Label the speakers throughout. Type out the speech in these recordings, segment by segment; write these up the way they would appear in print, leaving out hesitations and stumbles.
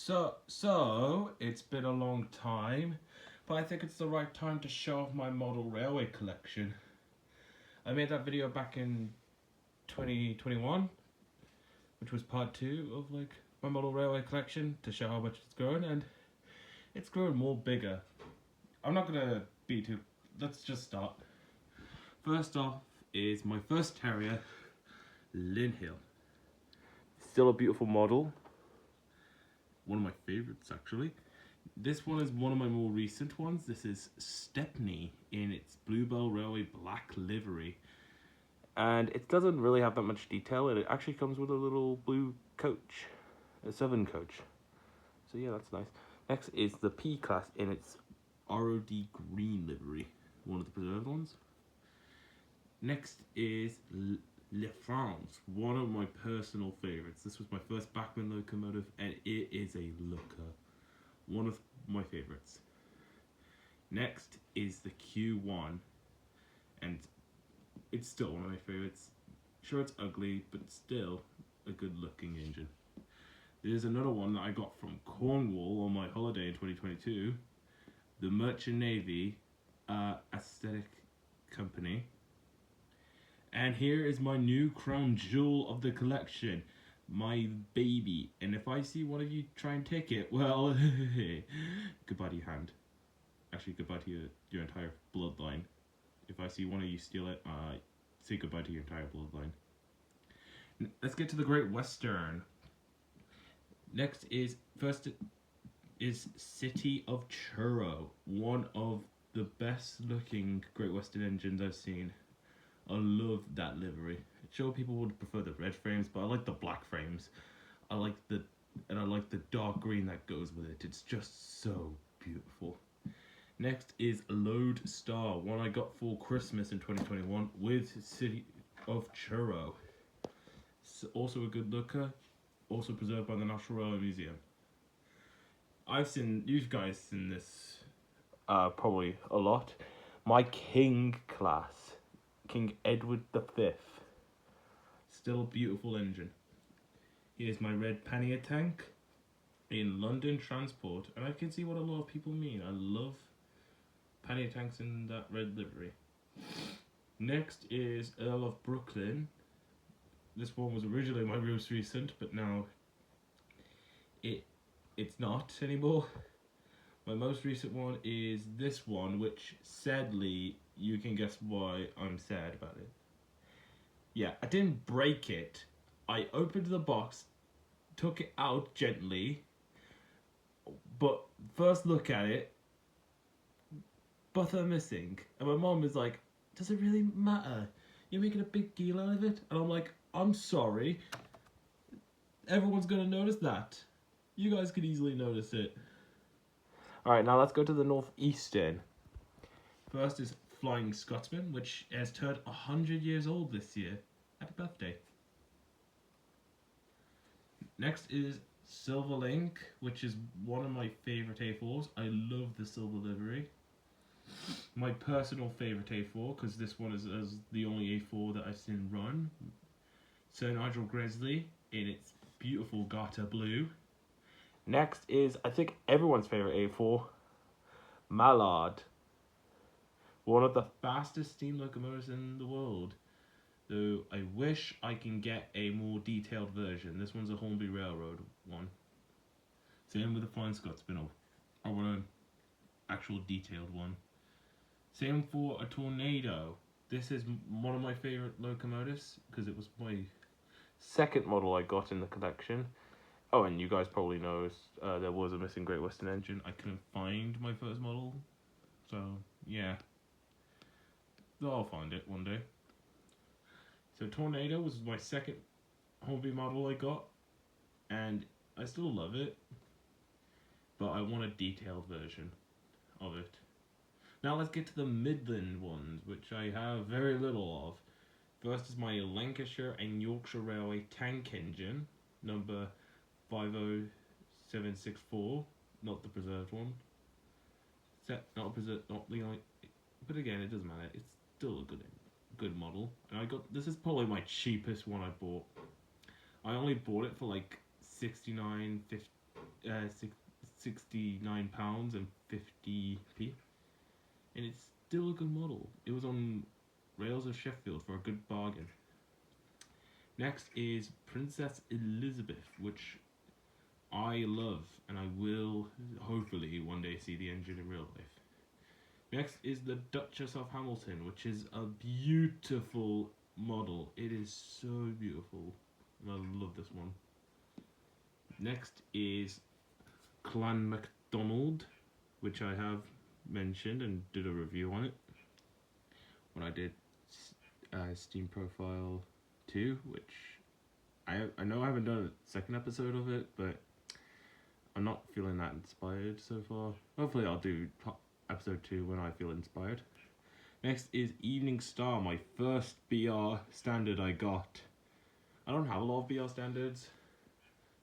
Speaker 1: So it's been a long time, but I think it's the right time to show off my model railway collection. I made that video back in 2021, which was part 2 of my model railway collection to show how much it's grown, and it's grown more bigger. I'm not gonna be too. Let's just start. First off is my first terrier, Lynn Hill. Still a beautiful model. One of my favorites, actually. This one is one of my more recent ones. This is Stepney in its Bluebell Railway black livery. And it doesn't really have that much detail. It actually comes with a little blue coach, a Southern coach. So yeah, that's nice. Next is the P-Class in its ROD green livery, one of the preserved ones. Next is Le France, one of my personal favorites. This was my first Bachmann locomotive, and it is a looker. One of my favorites. Next is the Q1, and it's still one of my favorites. Sure, it's ugly, but still a good looking engine. There's another one that I got from Cornwall on my holiday in 2022. The Merchant Navy Aesthetic Company. And here is my new crown jewel of the collection, my baby. And if I see one of you try and take it, well, goodbye to your hand. Actually, goodbye to your entire bloodline. If I see one of you steal it, say goodbye to your entire bloodline. Let's get to the Great Western. Next is, first is City of Churro, one of the best looking Great Western engines I've seen. I love that livery. Sure, people would prefer the red frames, but I like the black frames. I like the dark green that goes with it. It's just so beautiful. Next is Lodestar, one I got for Christmas in 2021 with City of Churro. It's also a good looker, also preserved by the National Railway Museum. You guys seen this probably a lot. My King class. King Edward V. Still a beautiful engine. Here's my red pannier tank in London Transport, and I can see what a lot of people mean. I love pannier tanks in that red livery. Next is Earl of Brooklyn. This one was originally my most recent, but now it's not anymore. My most recent one is this one, which sadly, you can guess why I'm sad about it. Yeah, I didn't break it. I opened the box, took it out gently, but first look at it, both are missing. And my mom is like, does it really matter? You're making a big deal out of it? And I'm like, I'm sorry. Everyone's gonna notice that. You guys could easily notice it. Alright, now let's go to the Northeastern. First is Flying Scotsman, which has turned 100 years old this year. Happy birthday. Next is Silverlink, which is one of my favourite A4s. I love the silver livery. My personal favourite A4, because this one is the only A4 that I've seen run. Sir Nigel Gresley in its beautiful Garter blue. Next is, I think, everyone's favourite A4, Mallard. One of the fastest steam locomotives in the world. Though I wish I can get a more detailed version. This one's a Hornby Railroad one. Same with the Flying Scotsman. I want an actual detailed one. Same for a Tornado. This is one of my favourite locomotives because it was my second model I got in the collection. Oh, and you guys probably know there was a missing Great Western engine. I couldn't find my first model. So, yeah. I'll find it one day. So Tornado was my second Hornby model I got, and I still love it, but I want a detailed version of it. Now let's get to the Midland ones, which I have very little of. First is my Lancashire and Yorkshire Railway tank engine, number 50764, not the preserved one. Not preserved, not the only, but again, it doesn't matter. It's still a good model. And this is probably my cheapest one I bought. I only bought it for like £69 and 50p, and it's still a good model. It was on Rails of Sheffield for a good bargain. Next is Princess Elizabeth, which I love, and I will hopefully one day see the engine in real life. Next is the Duchess of Hamilton, which is a beautiful model. It is so beautiful, and I love this one. Next is Clan MacDonald, which I have mentioned and did a review on it when I did Steam Profile 2, which I know I haven't done a second episode of it, but I'm not feeling that inspired so far. Hopefully I'll do episode 2 when I feel inspired. Next is Evening Star, my first BR standard I got. I don't have a lot of BR standards,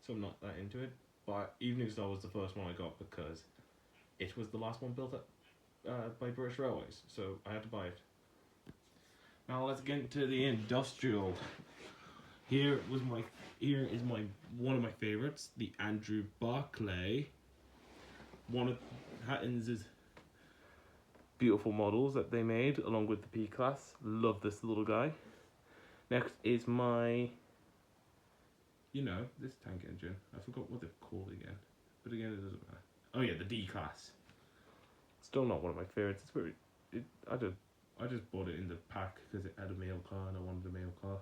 Speaker 1: so I'm not that into it, but Evening Star was the first one I got because it was the last one built by British Railways, so I had to buy it. Now let's get into the industrial. Here is one of my favorites, the Andrew Barclay. One of Hatton's beautiful models that they made along with the P-Class. Love this little guy. Next is this tank engine. I forgot what they're called again, but again it doesn't matter. Oh yeah, the D-Class. Still not one of my favorites. It's very. I just bought it in the pack because it had a mail car and I wanted a mail car.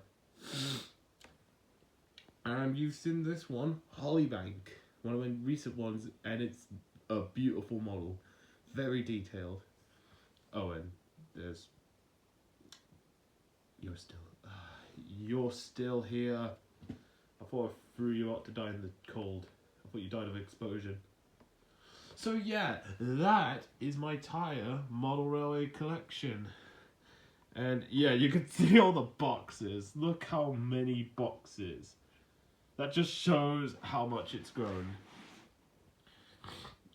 Speaker 1: And you've seen this one, Hollybank, one of my recent ones, and it's a beautiful model, very detailed. Oh, and there's you're still here. I thought I threw you out to die in the cold. I thought you died of explosion. So yeah, that is my Tyre model railway collection. And yeah, you can see all the boxes. Look how many boxes. That just shows how much it's grown.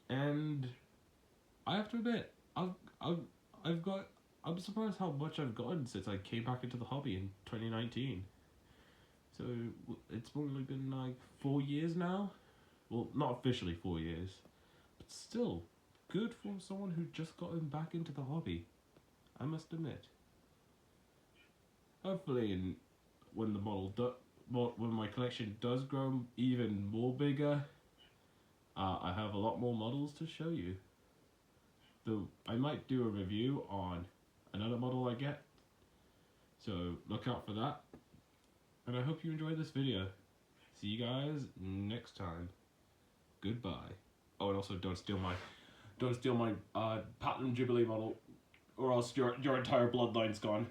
Speaker 1: And I have to admit, I'm surprised how much I've gotten since I came back into the hobby in 2019. So it's only been like 4 years now. Well, not officially 4 years, but still good for someone who just gotten back into the hobby, I must admit. Hopefully, when my collection does grow even more bigger, I have a lot more models to show you. Though I might do a review on another model I get, so look out for that. And I hope you enjoyed this video. See you guys next time. Goodbye. Oh, and also don't steal my Platinum Jubilee model, or else your entire bloodline's gone.